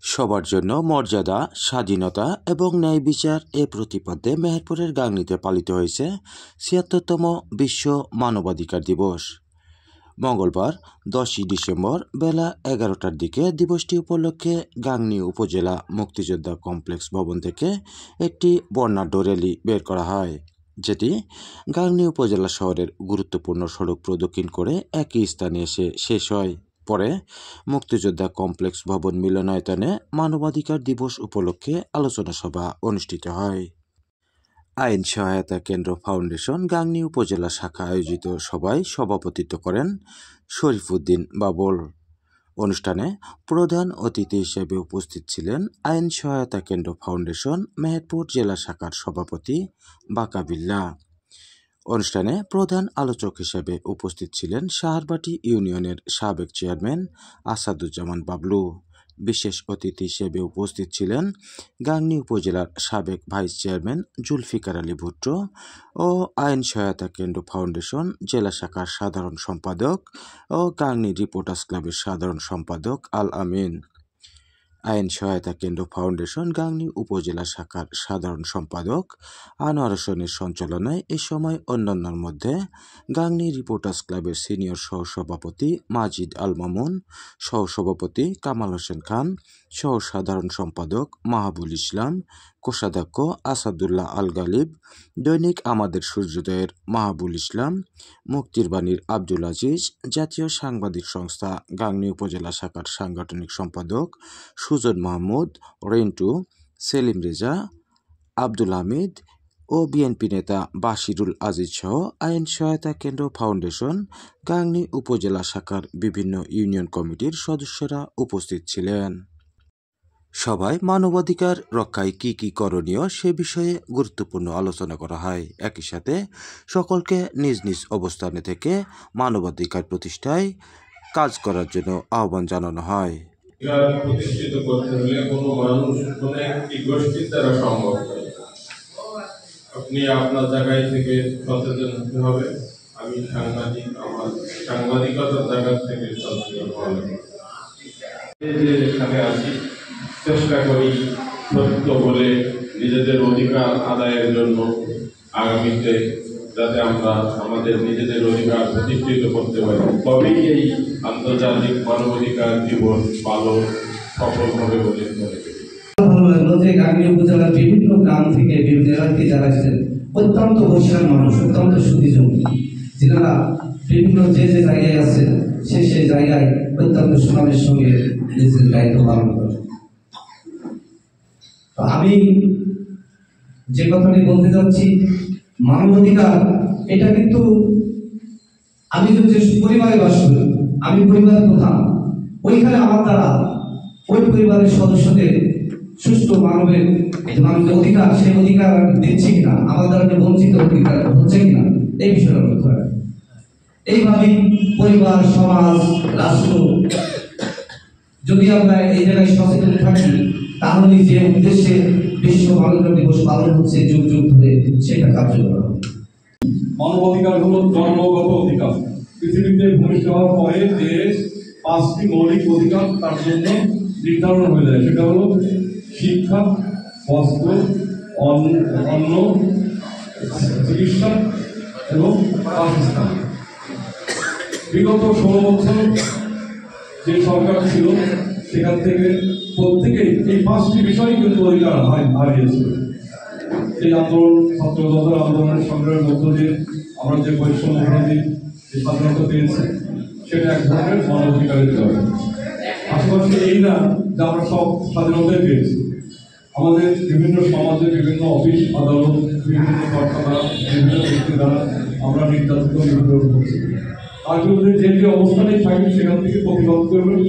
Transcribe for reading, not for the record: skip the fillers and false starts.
সবার জন্য মর্যাদা, স্বাধীনতা এবং ন্যায় বিচার এ প্রতিপাদ্যে মেহেরপুরের গাংনীতে পালিত হয়েছে ৭৬তম বিশ্ব মানবাধিকার দিবস। মঙ্গলবার ১০ই ডিসেম্বর বেলা ১১টার দিকে দিবসটি উপলক্ষে গাংনী উপজেলা মুক্তিযোদ্ধা কমপ্লেক্স ভবন থেকে একটি বর্ণাঢ্য র্যালি বের করা হয়, যেটি গাংনী উপজেলা শহরের গুরুত্বপূর্ণ সড়ক প্রদক্ষিণ করে একই স্থানে এসে শেষ হয়। পরে মুক্তিযোদ্ধা কমপ্লেক্স ভবন মিলনায়তনে মানবাধিকার দিবস উপলক্ষে আলোচনা সভা অনুষ্ঠিত হয়। আইন সহায়তা কেন্দ্র ফাউন্ডেশন গাংনী উপজেলা শাখা আয়োজিত সভায় সভাপতিত্ব করেন শরীফউদ্দিন বাবুল। অনুষ্ঠানে প্রধান অতিথি হিসেবে উপস্থিত ছিলেন আইন সহায়তা কেন্দ্র ফাউন্ডেশন মেহেরপুর জেলা শাখার সভাপতি বাকা বিল্লাহ। অনুষ্ঠানে প্রধান আলোচক হিসেবে উপস্থিত ছিলেন সাহারবাটি ইউনিয়নের সাবেক চেয়ারম্যান আসাদুজ্জামান বাবলু। বিশেষ অতিথি হিসেবে উপস্থিত ছিলেন গাংনী উপজেলার সাবেক ভাইস চেয়ারম্যান জুলফিকার আলী ভুট্টো ও আইন সহায়তা কেন্দ্র ফাউন্ডেশন জেলা শাখার সাধারণ সম্পাদক ও গাংনী রিপোর্টার্স ক্লাবের সাধারণ সম্পাদক আল আমিন। আইন সহায়তা কেন্দ্র ফাউন্ডেশন গাংনী উপজেলা শাখার সাধারণ সম্পাদক আনোয়ার হোসেনের সঞ্চালনায় এ সময় অন্যান্যর মধ্যে গাংনী রিপোর্টার্স ক্লাবের সিনিয়র সহসভাপতি মাজিদ আল মামুন, সহসভাপতি কামাল হোসেন খান, সহ সাধারণ সম্পাদক মাহাবুল ইসলাম, কোষাধ্যক্ষ আসাদুল্লাহ আল গালিব, দৈনিক আমাদের সূর্যোদয়ের মাহাবুল ইসলাম, মুক্তির বাণীর আব্দুল আজিজ, জাতীয় সাংবাদিক সংস্থা গাংনী উপজেলা শাখার সাংগঠনিক সম্পাদক সুজন মাহমুদ, রেন্টু, সেলিম রেজা, আব্দুল হামিদ ও বিএনপি নেতা বাশিরুল আজিজ সহ আইন সহায়তা কেন্দ্র ফাউন্ডেশন গাংনী উপজেলা শাখার বিভিন্ন ইউনিয়ন কমিটির সদস্যরা উপস্থিত ছিলেন। সভায় মানবাধিকার রক্ষায় কি কি করণীয় সে বিষয়ে গুরুত্বপূর্ণ আলোচনা করা হয়। একই সাথে সকলকে নিজ নিজ অবস্থানে থেকে মানবাধিকার প্রতিষ্ঠায় কাজ করার জন্য আহ্বান জানানো হয়। প্রতিষ্ঠিত করতে হলে কোনো মানুষ কোনো একটি গোষ্ঠীর দ্বারা সম্ভব নয়। আপনি আপনার জায়গায় থেকে সচেতন হতে হবে। আমি সাংবাদিক, আমার সাংবাদিকতার জায়গা থেকে সচেতন হওয়া লাগে। এখানে আসি, চেষ্টা করি সত্য বলে নিজেদের অধিকার আদায়ের জন্য আগামীতে যাতে আমরা আমাদের নিজেদের অধিকার প্রতিষ্ঠিত করতে পারি, তবেই এই আন্তর্জাতিক মানবাধিকার দিবস পালন সফল হবে বলে মনে করি। ভালো লাগলো যে গাংনী উপজেলার বিভিন্ন গ্রাম থেকে বিভিন্ন এলাকায় যারা এসেছেন, অত্যন্ত বর্ষিয়ান মানুষ, অত্যন্ত সুদীজনী, যারা বিভিন্ন যে জায়গায় আছেন সেই জায়গায় অত্যন্ত সুনামের সঙ্গে নিজের দায়িত্ব পালন করেন। আমি যে কথাটি বলতে চাচ্ছি, মানবাধিকার এটা কিন্তু আমি যে পরিবারে বাস করি, আমি পরিবারের প্রধান, ওইখানে আমার দ্বারা ওই পরিবারের সদস্যদের সুষ্ঠু মানবের অধিকার, সেই অধিকার দিচ্ছি কিনা, আমার দ্বারা বঞ্চিত অধিকার হচ্ছে কিনা, এই বিষয়টা লক্ষ্য রাখা। এইভাবেই পরিবার, সমাজ, রাষ্ট্র যদি আমরা এই জায়গায় সচেতন থাকি, তাহলে যে উদ্দেশ্যে বিশ্ব মানবাধিকার দিবস পালন হচ্ছে যুগ যুগ ধরে, সেটা কার্যকর হবে। মানবাধিকার হলো জন্মগত অধিকার। পৃথিবীতে ভূমিষ্ঠ হওয়ার পরে যে 5টি মৌলিক অধিকার তার জন্য নির্ধারণ হয়ে যায়, সেটা হলো শিক্ষা, বস্ত্র, অন্ন, চিকিৎসা এবং বাসস্থান। বিগত 16 বছর যে সরকার ছিল, সেখান থেকে প্রত্যেকেই এই 5টি বিষয় কিন্তু অধিকার হারিয়েছিল। এই আন্দোলন, ছাত্র জনতার আন্দোলনের সংগ্রামের মধ্য দিয়ে আমরা যে বৈষম্য বিরোধী যে স্বাধীনতা পেয়েছি, সেটা এক ধরনের মানবাধিকারের জয়। পাশাপাশি এই না যে আমরা সব স্বাধীনতাই পেয়েছি, আমাদের বিভিন্ন সমাজে বিভিন্ন অফিস আদালত, বিভিন্ন কারখানা, বিভিন্ন ব্যক্তি দ্বারা আমরা নির্যাতিত নির্যাতন করছি। তার বিরুদ্ধে যে অবস্থানেই থাকি, সেখান থেকে প্রতিবাদ করবেন